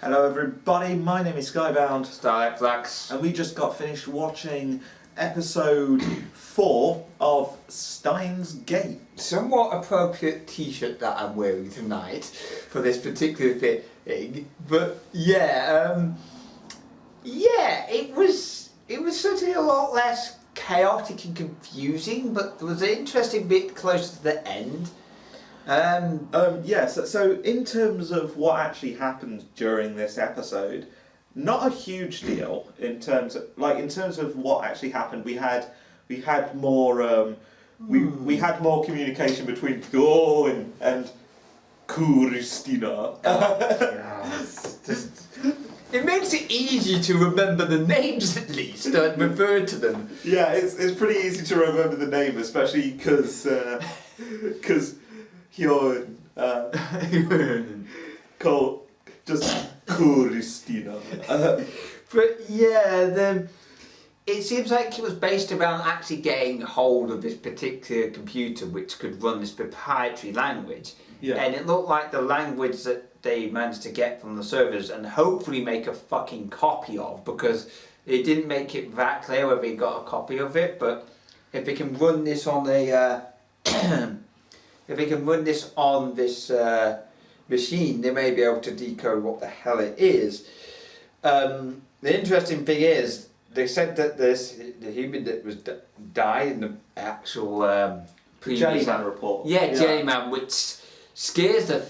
Hello everybody, my name is Skybound. Starlight Flax. And we just got finished watching episode 4 of Steins Gate. Somewhat appropriate t-shirt that I'm wearing tonight for this particular thing. But it was certainly a lot less chaotic and confusing, but there was an interesting bit closer to the end. So in terms of what actually happened during this episode, not a huge deal in terms of what actually happened. We had more we had more communication between Go and Christina. It makes it easy to remember the names at least and refer to them. Yeah, it's pretty easy to remember the name, especially because you're called just Christina. It seems like it was based around actually getting hold of this particular computer which could run this proprietary language. Yeah. And it looked like the language that they managed to get from the servers and hopefully make a fucking copy of, because it didn't make it that clear whether they got a copy of it, but if they can run this on this machine, they may be able to decode what the hell it is. The interesting thing is, they said that the human that was died in the actual Jellyman report. Yeah, Jellyman, which scares the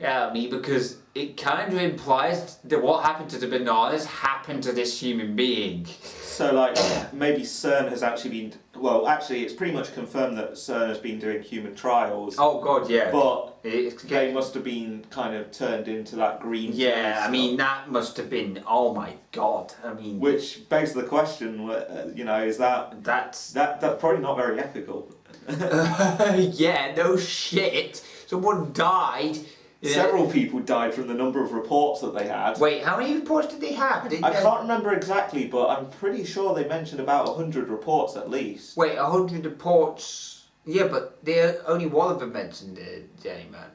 out of me, because it kind of implies that what happened to the bananas happened to this human being. So, maybe CERN has actually been... Well, actually, it's pretty much confirmed that CERN has been doing human trials. Oh, God, yeah. But they must have been kind of turned into that green... Yeah, I mean, that must have been... Oh, my God. I mean... Which begs the question, is that... That's probably not very ethical. Yeah, no shit. Someone died... Several people died from the number of reports that they had. Wait, how many reports did they have? I can't remember exactly, but I'm pretty sure they mentioned about 100 reports at least. Wait, 100 reports? Yeah, but only one of them mentioned Jellyman.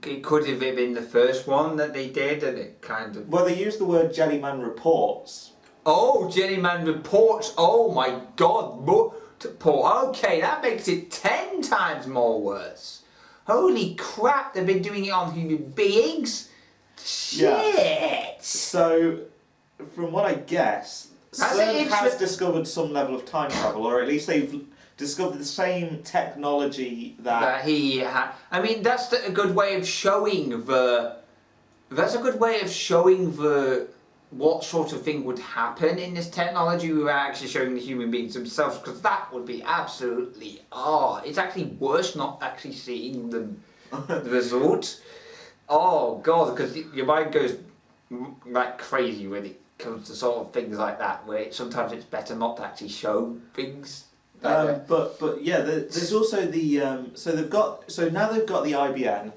It could have been the first one that they did, and it kind of... Well, they used the word Jellyman reports. Oh, Jellyman reports. Oh my God. Okay, that makes it 10 times more worse. Holy crap, they've been doing it on human beings? Shit! Yeah. So, from what I guess, CERN has discovered some level of time travel, or at least they've discovered the same technology that he had. I mean, that's a good way of showing what sort of thing would happen in this technology without actually showing the human beings themselves, because that would be absolutely it's actually worse not actually seeing the result. Oh God, because your mind goes like crazy when it comes to sort of things like that, where sometimes it's better not to actually show things. But yeah, there's also the now they've got the IBN,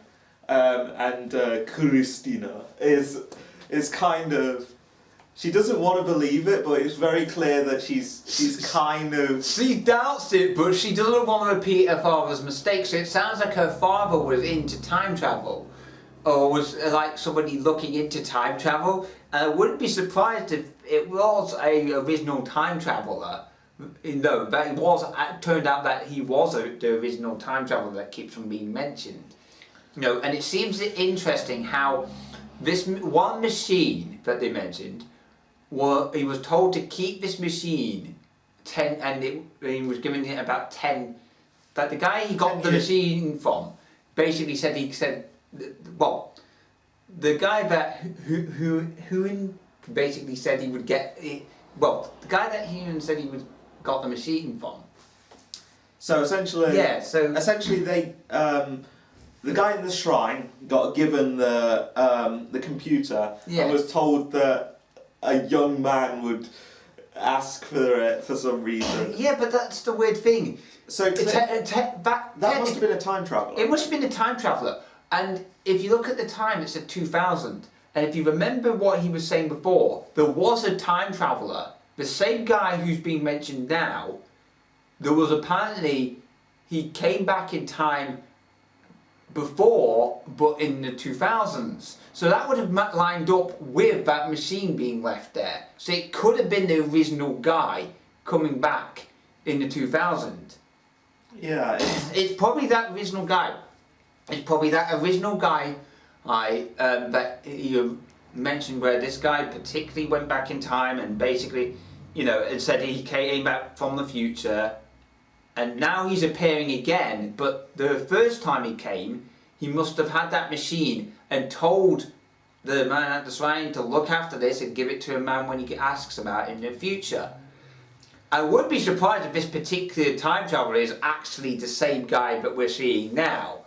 and Christina is kind of... She doesn't want to believe it, but it's very clear that she's kind of... She doubts it, but she doesn't want to repeat her father's mistake, so it sounds like her father was into time travel, or was like somebody looking into time travel, and I wouldn't be surprised if it was a original time traveller. No, but it turned out that he was the original time traveller that keeps on being mentioned. And it seems interesting how this one machine that they mentioned, he was told to keep this machine 10, and he was given it about 10. That the guy he got the machine from basically said the guy that who basically said he would get it. Well, the guy that he said he got the machine from. So essentially, essentially they. The guy in the shrine got given the computer and was told that a young man would ask for it for some reason. Yeah, but that's the weird thing. So that must have been a time traveller. It must have been a time traveller. And if you look at the time, it said 2000. And if you remember what he was saying before, there was a time traveller. The same guy who's being mentioned now, there was apparently... He came back in time before, but in the 2000s. So that would have lined up with that machine being left there. So it could have been the original guy coming back in the 2000s. Yeah. It's probably that original guy. It's probably that original guy that you mentioned, where this guy particularly went back in time and basically, and said he came back from the future, and now he's appearing again. But the first time he came, he must have had that machine and told the man at the shrine to look after this and give it to a man when he asks about it in the future. I would be surprised if this particular time traveler is actually the same guy that we're seeing now.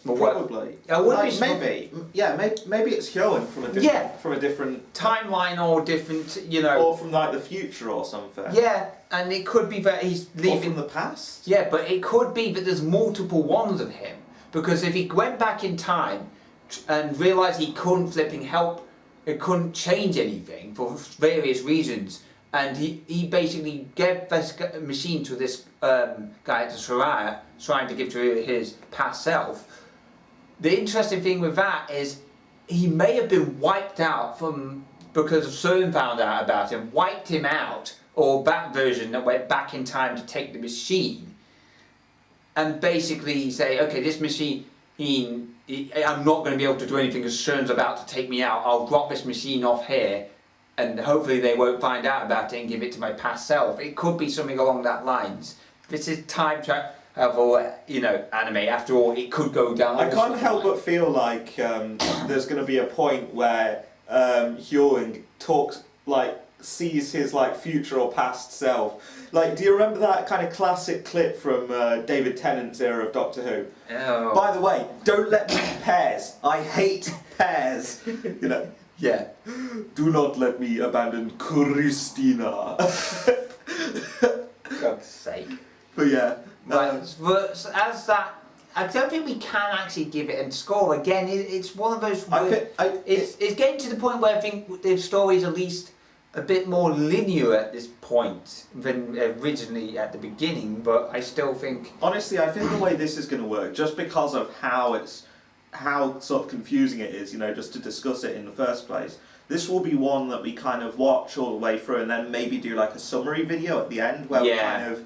Probably. Maybe it's Hyoen from a different timeline or different, or from like the future or something. Yeah, and it could be that he's leaving or from the past. Yeah, but it could be that there's multiple ones of him, because if he went back in time and realised he couldn't it couldn't change anything for various reasons, and he basically gave this machine to this guy at the shrine to give to his past self. The interesting thing with that is he may have been wiped out because CERN found out about him, wiped him out, or that version that went back in time to take the machine, and basically say, okay, this machine, I'm not going to be able to do anything because CERN's about to take me out. I'll drop this machine off here, and hopefully they won't find out about it and give it to my past self. It could be something along that lines. This is time travel, anime. After all, it could go down. I can't help but feel like there's going to be a point where Hyoen sees his future or past self. Do you remember that kind of classic clip from David Tennant's era of Doctor Who? Oh. By the way, don't let me eat pears. I hate pears. Yeah. Do not let me abandon Christina. God's sake. But yeah. But as that, I don't think we can actually give it a score. Again, it's one of those. It's getting to the point where I think the story is at least a bit more linear at this point than originally at the beginning. But I still think. Honestly, I think the way this is going to work, just because of how sort of confusing it is, just to discuss it in the first place. This will be one that we kind of watch all the way through, and then maybe do a summary video at the end where we kind of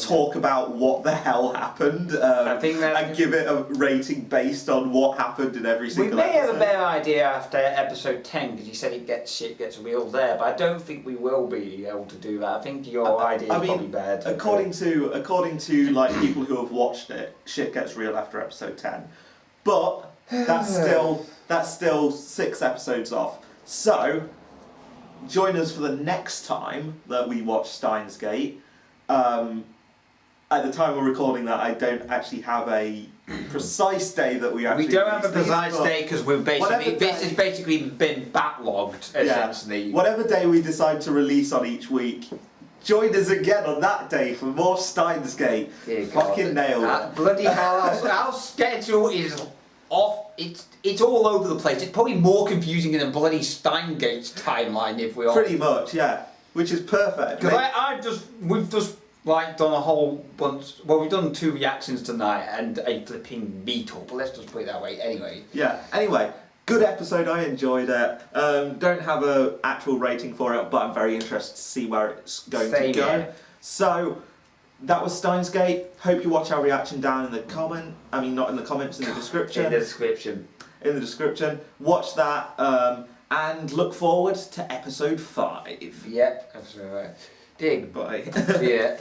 talk about what the hell happened, and give it a rating based on what happened in every single episode. We may have a better idea after episode 10, because you said shit gets real there, but I don't think we will be able to do that. I think your idea is probably bad. According to people who have watched it, shit gets real after episode 10. But that's still 6 episodes off. So join us for the next time that we watch Steins Gate. At the time we're recording that, I don't actually have a precise day that we actually. We don't have a precise day because this has basically been backlogged essentially. Yeah, whatever day we decide to release on each week, join us again on that day for more Steins Gate. Fucking nailed it. Bloody hell! Our schedule is off. It's all over the place. It's probably more confusing than bloody Steingate's timeline if we are. Pretty much, yeah. Which is perfect. Because we've just done a whole bunch. Well, we've done 2 reactions tonight and a flipping meetup. Let's just put it that way. Anyway. Yeah. Anyway, good episode. I enjoyed it. Don't have an actual rating for it, but I'm very interested to see where it's going to go. Yeah. So. That was Steins Gate. Hope you watch our reaction down in the comment. I mean, not in the comments, in the description. In the description. In the description. Watch that and look forward to episode 5. Yep, episode 5. Dig. Bye. See ya.